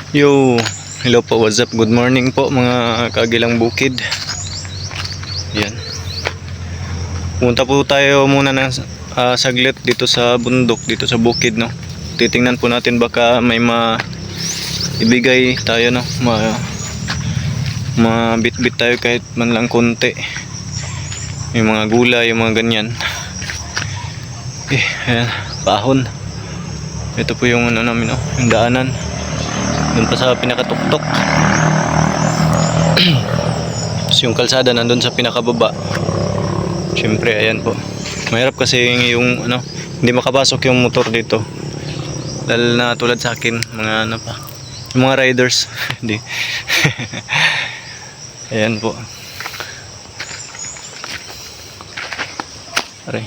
Yo, hello po, what's up? Good morning po mga kagilang bukid. Yan. Punta po tayo muna ng saglit dito sa bundok, dito sa bukid, no. Titingnan po natin baka may maibigay tayo, no. Mabit-bit tayo kahit man lang konti. Yung mga gulay, yung mga ganyan. Ayan, pahon. Ito po yung ano namin, no, yung daanan. Doon pa sa pinakatuktok. Tapos yung kalsada nandun sa pinakababa. Siyempre ayan po. Mahirap kasi yung ano, hindi makapasok yung motor dito. Lalo na tulad sa akin, mga ano pa, yung mga riders. Hindi. Ayan po. Aray.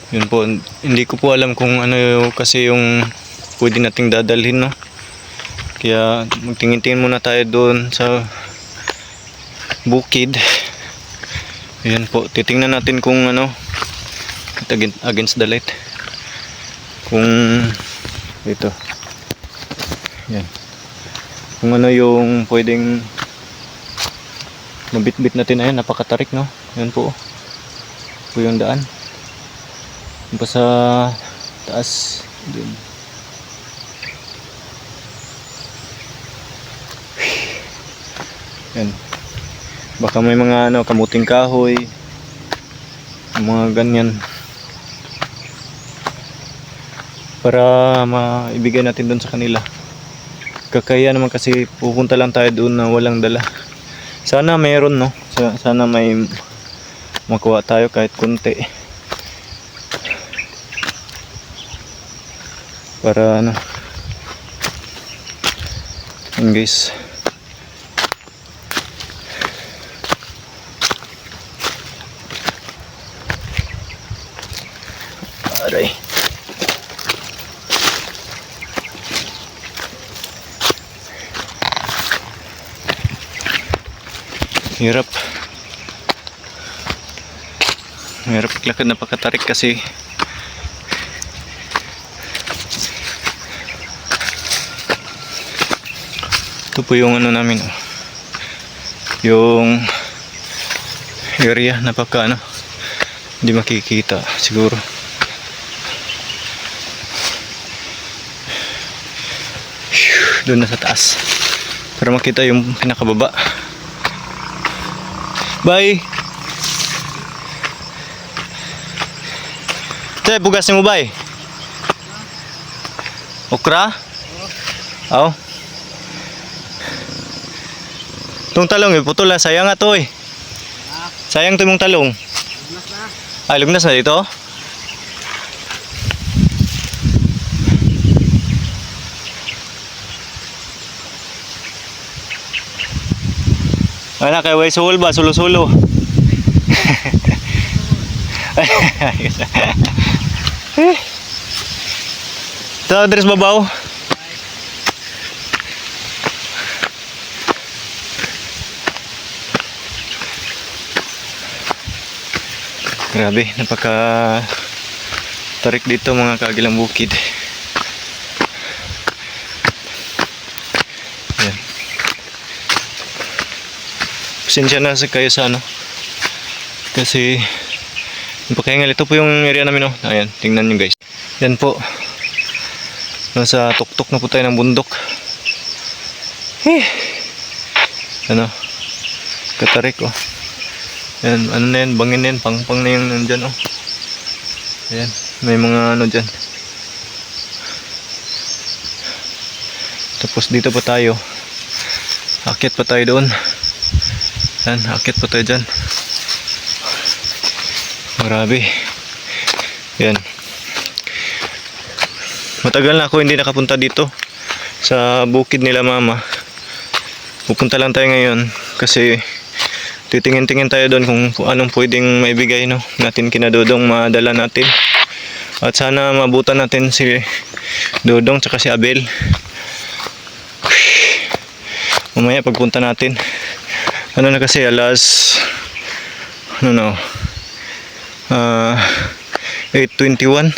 Yun po, hindi ko po alam kung ano kasi yung pwede nating dadalhin, no. Kaya magtingin-tingin muna tayo doon sa bukid. Ayan po, titingnan natin kung ano against the light. Kung ito. Ayan. Kung ano yung pwedeng mabit-bit natin. Ayan, napakatarik, no. Ayan po. Po yung daan. Pa sa taas din. Yan. Baka may mga ano, kamuting kahoy, mga ganyan, para maibigay natin doon sa kanila. Kakaya naman kasi pupunta lang tayo doon na walang dala. Sana mayroon, no. Sana may makuha tayo kahit konti. Para ano, yun guys. Aray. Hirap maglakad, napakatarik kasi. Ito po yung ano namin, yung area, napaka ano, hindi makikita siguro. Doon na sa taas para makita yung pinakababa. Bye. Te, bugas mo bay? Okra? Oh. Itong talong putol na, sayang nga to eh. Sayang to mong talong. Ay, lugnas na dito. Wala kay way sul ba, sulo-sulo. Ito, address babaw. Grabe, napaka tarik dito mga kagilang bukid. Yan. Pasensya na kayo sa ano, kasi napakahingal. Ito po yung area namin, no. Ayan, tingnan nyo guys. Yan po, nasa tuktok na po tayo ng bundok. Ano, katarik oh. Ayan, ano na yan, bangin na yan, pang na yung nandyan oh. Ayan, may mga ano dyan. Tapos dito pa tayo, akit pa tayo doon. Ayan, akit pa tayo dyan. Grabe. Ayan, matagal na ako hindi nakapunta dito sa bukid nila mama. Pupunta lang tayo ngayon kasi titingin-tingin tayo doon kung anong pwedeng maibigay, no, natin kina Dodong, madala natin. At sana mabutan natin si Dodong tsaka si Abel. Mamaya pagpunta natin. Ano na kasi, alas ano na, 8:21.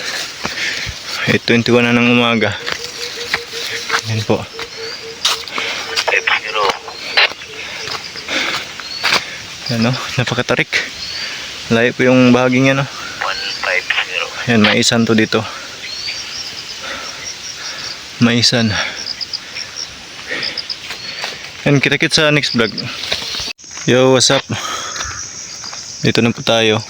8:21 na ng umaga. Yan po. Ano, napakatarik. Layo po yung bahaging yan, no? 150. Yan, maisan to dito. Maisan. Yan, kita-kit sa next vlog. Yo, what's up? Dito na po tayo.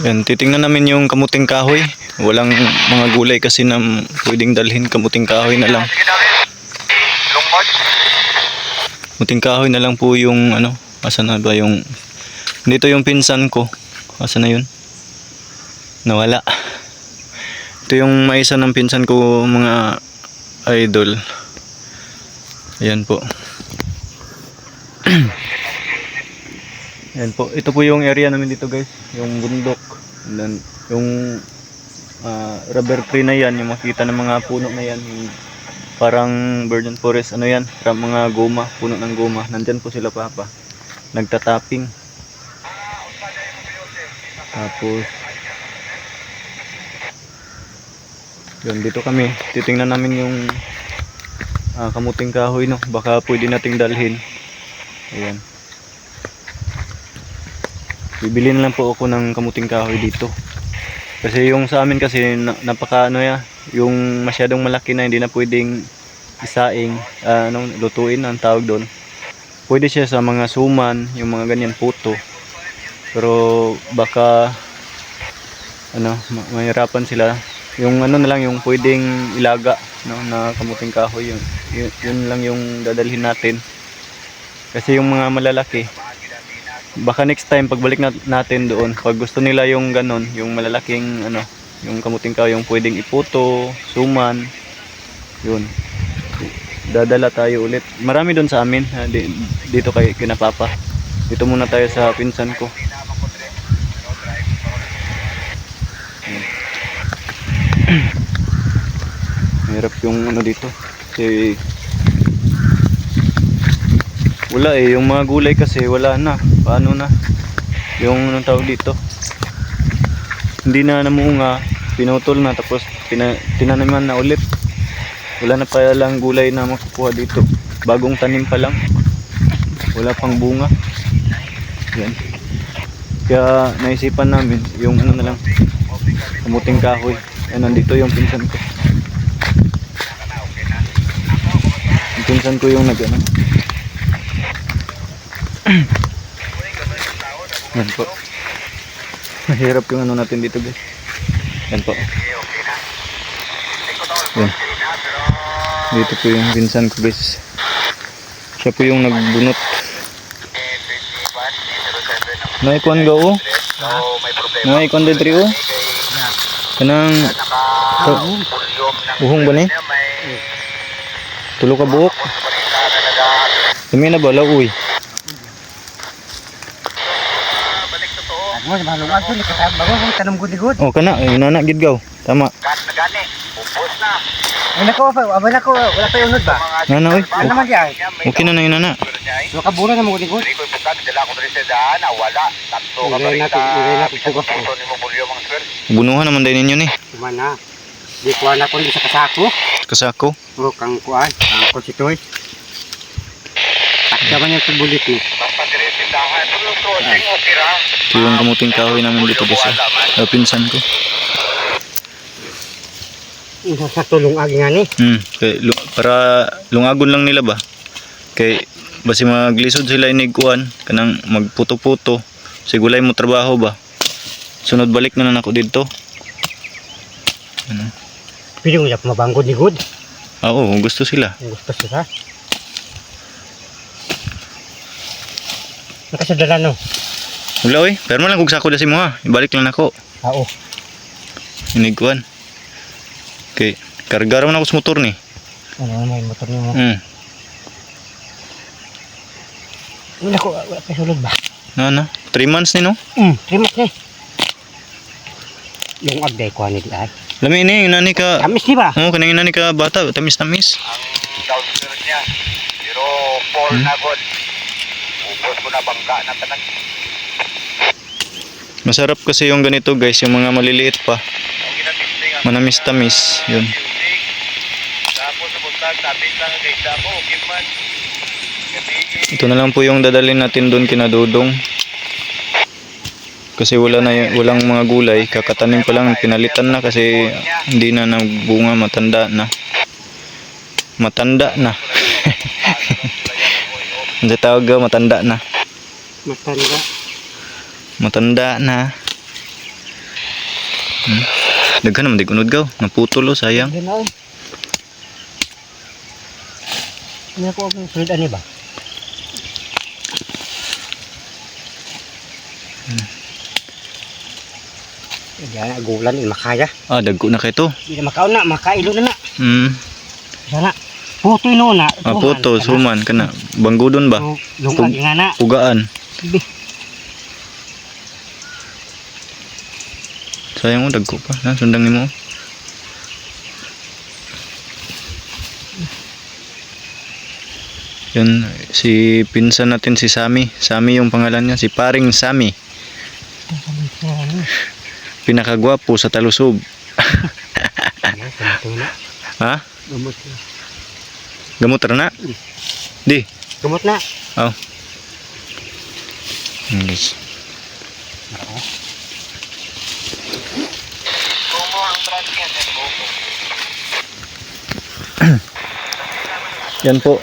Yan, titingnan namin yung kamuting kahoy. Walang mga gulay kasi na pwedeng dalhin, kamuting kahoy na lang. Kamuting kahoy na lang po yung ano, asan na ba yung... Dito yung pinsan ko. Asan na yun? Nawala. Ito yung maisa ng pinsan ko, mga idol. Ayan po. Ayan po. Ito po yung area namin dito, guys. Yung bundok. And then, yung rubber tree na yan. Yung makita ng mga puno na yan. Yung parang virgin forest. Ano yan? Mga goma. Puno ng goma. Nandyan po sila papa. Nagtatapping. Tapos yun, dito kami titingnan namin yung kamuting kahoy, no? Baka pwede nating dalhin. Ayan, bibili na lang po ako ng kamuting kahoy dito kasi yung sa amin kasi napaka ano ya, yung masyadong malaki na hindi na pwedeng isaing, lutuin ang tawag doon. Pwede siya sa mga suman, yung mga ganyan puto. Pero baka mahirapan sila. Yung ano na lang yung pwedeng ilaga, no, na kamuting kahoy, yun lang yung dadalhin natin. Kasi yung mga malalaki, baka next time pagbalik natin doon, pag gusto nila yung ganon, yung malalaking yung kamuting kahoy, yung pwedeng iputo, suman, yun, dadala tayo ulit. Marami doon sa amin, dito kay kinapapa. Dito muna tayo sa pinsan ko. Hirap yung dito kasi wala yung mga gulay kasi wala na. Paano na yung anong tawag dito, hindi na namunga, pinutol na, tapos tinanaman na ulit. Wala na pa lang gulay na makukuha dito, bagong tanim pa lang, wala pang bunga. Yan, kaya naisipan namin yung na lang, kamuting kahoy. Nandito yung pinsan ko. Yung pinsan ko yung yan po. Mahirap yung natin dito, guys. Yan po. Yan. Dito po yung pinsan ko, guys. Siya po yung nagbunot. Naikuan ga o? Naikuan din trio? Kanang buhong ba ni? Tulo ka buhok? Dami na ba? Lauy. Oh, kana. Inana gid gaw. Tama. Wala ko, wala pa yung ba? Nana, oy. Ano naman yan? Okay na na inana. So, kabura na mo ligod. Ilay natin pugos ko. Bunuhan naman din ninyo ni. Kumana. Di kuha na ko sa kasako. Kasako. O, kang kuhaan. Kang konsitoy. Takda man yung pagbulit ni. Ito yung kamuting kahoy namin dito, guys. Pinsan ko. Sa tulong agi nga ni. Para lungagon lang nila ba? Kay basi maglisod sila iniguan kanang magputo-puto. Sigulay mo trabaho ba? Sunod balik na ako dito. Pili mo siya mabanggo ni good. Oo, gusto sila. Gusto sila. Nakasadala no. Wala oy, pero man lang kung sako dasi mo ha. Ibalik lang ako. Oo. Iniguan. Okay, karga raman ako sa motor ni. Ano naman yung motor niyo mo? Wala pa sulod ba? Ano? 3 months ni no? 3 months ni. Yung agday ko ni di ay. Lami ni, nani ka. Tamis di ba? Oo, kanang nani ka bata, tamis-tamis. Ang downstairs niya, 0-4 na god. Ubos ko na bangga na tanan. Masarap kasi yung ganito, guys, yung mga maliliit pa. Ang ginatestingan Manamis-tamis. Yun. Tapos pumunta, tabi lang ang gaisa mo, okay man. Ito na lang po yung dadalhin natin doon kina Dodong. Kasi walang mga gulay, kakatanim pa lang, pinalitan na kasi hindi na nagbunga, matanda na. Matanda na. Ang tawag daw, matanda na. Matanda. Matanda na. Daghan naman di kunod gaw, naputol oh, sayang. Yan na, oy. Ano ko ang sulod ani ba? Yan, gulan, makaya. Ah, dagko na kay to. Hindi na makaon na, makailo na na. Sana. Puto ino na. Ah, puto, suman kana. Banggudon ba? Lungan nga na. Pugaan. Sige. Sayang mo dagko pa. Na sundang nimo. Yan si pinsan natin si Sammy. Sammy yung pangalan niya, si Paring Sammy. Pinakagwapo sa Talusob. Ha? Gamot na. Gamot ra na? Di. Gamot na. Oh. Yes. Kumo ang brand niya, sir, kumo. Yan po.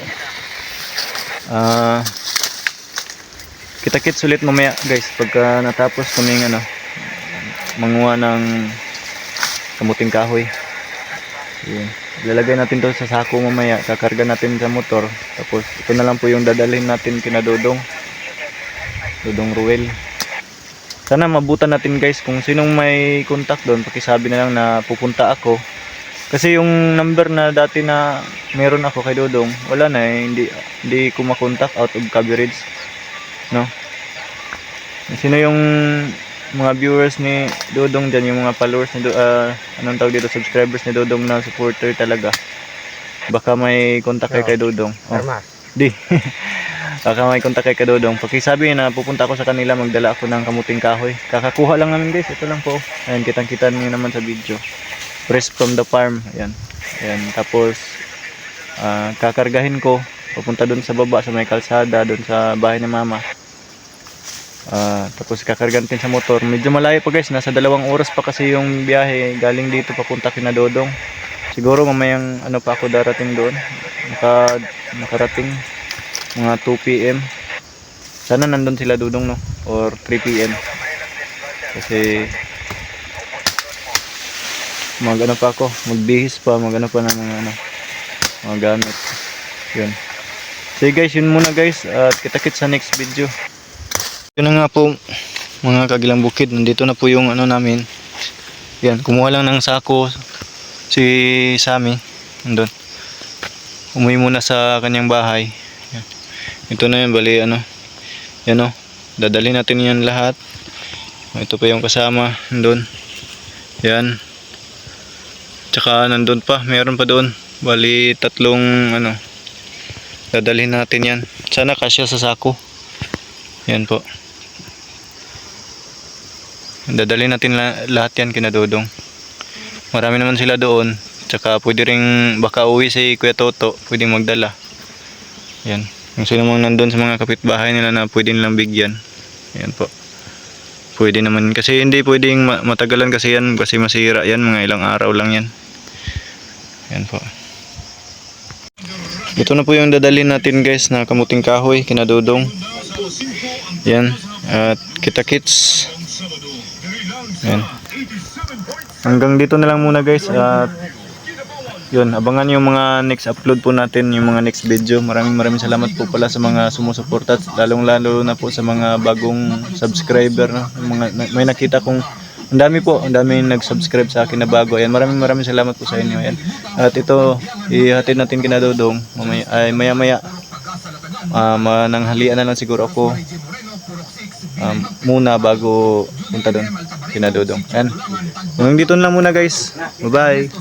Kita-kits ulit mamaya guys pagka natapos kaming manguha ng kamuting kahoy. Yun. Ilalagay natin to sa sako mamaya, kakarga natin sa motor. Tapos ito na lang po yung dadalhin natin kina Dodong Ruel. Sana mabutan natin guys, kung sinong may contact doon, pakisabi na lang na pupunta ako. Kasi yung number na dati na meron ako kay Dodong, wala na eh, hindi ko makontak, out of coverage. No? Sino yung mga viewers ni Dodong dyan, yung mga followers ni anong tawag dito, subscribers ni Dodong na supporter talaga. Baka may contact kay Dodong. Oh. Di. Baka may contact kay Dodong. Pakisabi na pupunta ako sa kanila, magdala ako ng kamuting kahoy. Kakakuha lang namin guys, ito lang po. Ayan, kitang-kita niyo naman sa video. Fresh from the farm. Ayan. Ayan. Tapos kakargahin ko papunta doon sa baba sa may kalsada doon sa bahay ni mama. Tapos kakargahin din sa motor. Medyo malayo pa guys, nasa 2 oras pa kasi yung biyahe galing dito papunta kina Dodong. Siguro mamayang pa ako darating doon. Nakarating mga 2 PM. Sana nandun sila Dodong no, or 3 PM. Kasi pa ako, magbihis pa, pa ng mga gamit. Yun. So guys, yun muna guys, at kita-kits sa next video. Yun na nga po mga kagilang bukid, nandito na po yung namin. Yan, kumuha lang ng sako si Sammy, nandun. Umuwi muna sa kanyang bahay. Yan. Ito na yun, bali yan dadalhin natin yan lahat. Ito pa yung kasama, nandun. Yan. Tsaka nandun pa, mayroon pa doon. Bali 3 dadalhin natin yan. Sana kasya sa sako. Yan po. Dadalhin natin lahat yan kina Dodong. Marami naman sila doon. Tsaka pwede ring baka uwi si Kuya Toto, pwedeng magdala. Yan. Kung sino mang nandun sa mga kapitbahay nila na pwede nilang bigyan. Yan po. Pwede naman. Kasi hindi pwedeng matagalan kasi yan. Kasi masira yan. Mga ilang araw lang yan. Yan po. Ito na po yung dadalhin natin guys na kamuting kahoy kina Dodong. Yan. At kita-kits. Yan. Hanggang dito na lang muna guys. At yun, abangan yung mga next upload po natin, yung mga next video. Maraming salamat po pala sa mga sumusuporta, lalong-lalo na po sa mga bagong subscriber, no? May nakita kong ang dami nag-subscribe sa akin na bago. Ayan, maraming salamat po sa inyo. Ayan. At ito, ihatid natin kina Dodong. Maya-maya, mananghalian na lang siguro ako muna bago punta doon kina Dodong. Ayan. Hanggang dito na lang muna guys. Bye-bye.